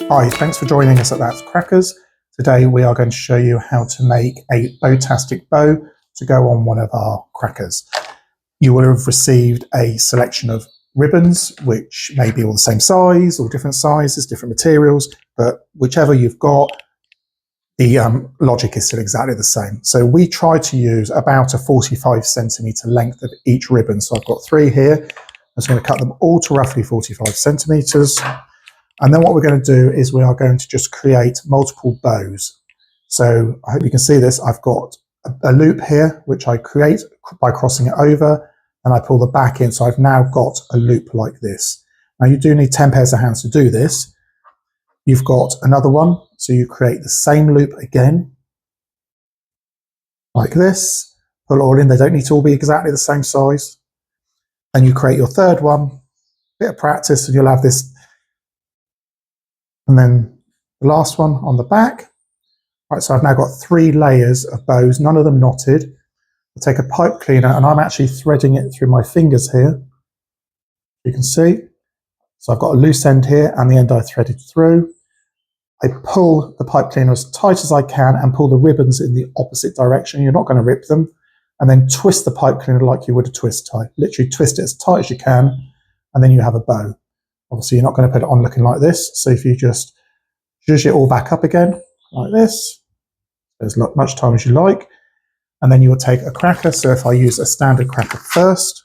Hi, thanks for joining us at That's Crackers. Today we are going to show you how to make a bow-tastic bow to go on one of our crackers. You will have received a selection of ribbons, which may be all the same size or different sizes, different materials, but whichever you've got, the logic is still exactly the same. So we try to use about a 45cm length of each ribbon. So I've got 3 here. I'm just going to cut them all to roughly 45cm. And then what we're going to do is we are going to just create multiple bows. So I hope you can see this. I've got a loop here, which I create by crossing it over, and I pull the back in. So I've now got a loop like this. Now you do need 10 pairs of hands to do this. You've got another one. So you create the same loop again, like this. Pull it all in. They don't need to all be exactly the same size. And you create your third one. Bit of practice and you'll have this. And then the last one on the back. Right, so I've now got 3 layers of bows, none of them knotted. I'll take a pipe cleaner and I'm actually threading it through my fingers here. You can see. So I've got a loose end here and the end I threaded through. I pull the pipe cleaner as tight as I can and pull the ribbons in the opposite direction. You're not going to rip them. And then twist the pipe cleaner like you would a twist tie. Literally twist it as tight as you can and then you have a bow. Obviously, you're not going to put it on looking like this. So if you just zhuzh it all back up again, like this, as much time as you like. And then you will take a cracker. So if I use a standard cracker first,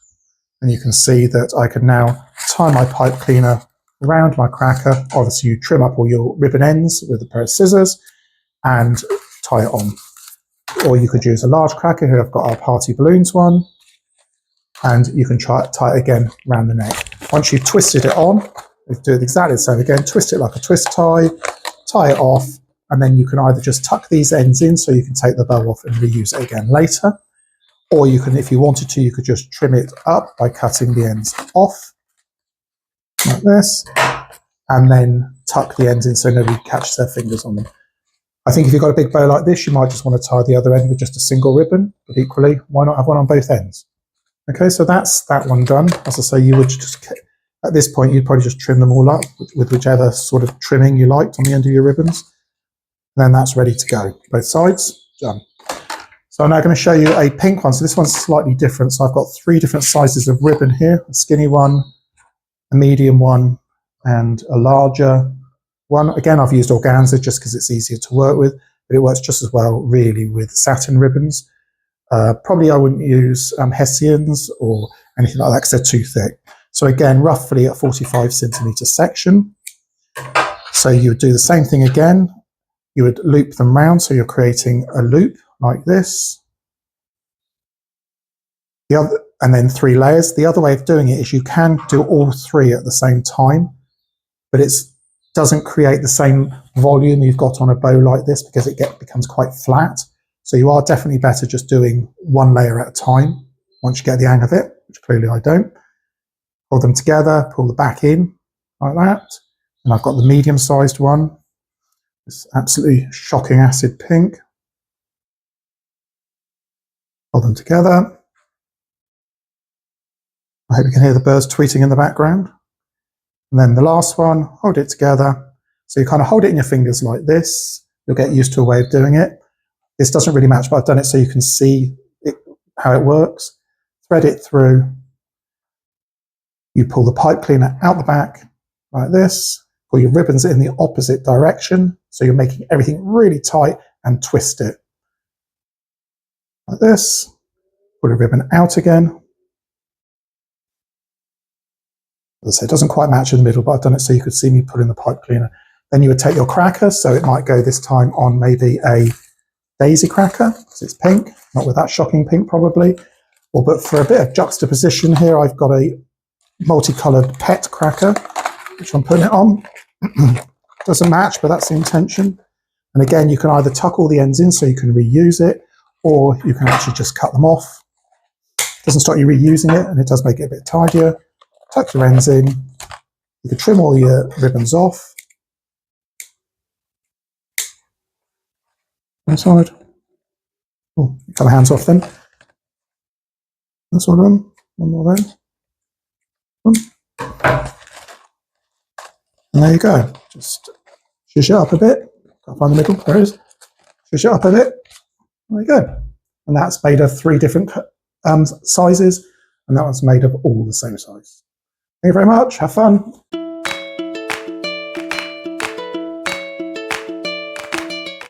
and you can see that I can now tie my pipe cleaner around my cracker. Obviously, you trim up all your ribbon ends with a pair of scissors and tie it on. Or you could use a large cracker. Here I've got our party balloons one. And you can tie it again around the neck. Once you've twisted it on, you do it exactly the same again, twist it like a twist tie it off, and then you can either just tuck these ends in so you can take the bow off and reuse it again later, or you can, if you wanted to, you could just trim it up by cutting the ends off, like this, and then tuck the ends in so nobody catches their fingers on them. I think if you've got a big bow like this, you might just want to tie the other end with just a single ribbon, but equally, why not have one on both ends? Okay, so that's that one done. As I say, you would just, at this point, you'd probably just trim them all up with whichever sort of trimming you liked on the end of your ribbons. And then that's ready to go. Both sides, done. So I'm now going to show you a pink one. So this one's slightly different. So I've got 3 different sizes of ribbon here. A skinny one, a medium one, and a larger one. Again, I've used organza just because it's easier to work with, but it works just as well, really, with satin ribbons. Probably I wouldn't use Hessians or anything like that because they're too thick. So again, roughly a 45cm section. So you would do the same thing again. You would loop them round, so you're creating a loop like this. And then 3 layers. The other way of doing it is you can do all 3 at the same time, but it doesn't create the same volume you've got on a bow like this because it becomes quite flat. So you are definitely better just doing 1 layer at a time once you get the hang of it, which clearly I don't. Pull them together, pull the back in like that. And I've got the medium-sized one. This absolutely shocking acid pink. Pull them together. I hope you can hear the birds tweeting in the background. And then the last one, hold it together. So you kind of hold it in your fingers like this. You'll get used to a way of doing it. This doesn't really match, but I've done it so you can see how it works. Thread it through. You pull the pipe cleaner out the back like this. Pull your ribbons in the opposite direction. So you're making everything really tight and twist it. Like this. Pull a ribbon out again. As I say, it doesn't quite match in the middle, but I've done it so you could see me pulling the pipe cleaner. Then you would take your cracker. So it might go this time on maybe a daisy cracker, because it's pink, not with that shocking pink probably. But for a bit of juxtaposition here, I've got a multicolored pet cracker, which I'm putting it on. Doesn't match, but that's the intention. And again, you can either tuck all the ends in so you can reuse it, or you can actually just cut them off. It doesn't stop you reusing it, and it does make it a bit tidier. Tuck your ends in. You can trim all your ribbons off. Inside. Oh, got my hands off then. That's all done. One more then. And there you go. Just Shush it up a bit. Can't find the middle. There it is. Shush it up a bit. There you go. And that's made of 3 different sizes, and that one's made of all the same size. Thank you very much. Have fun.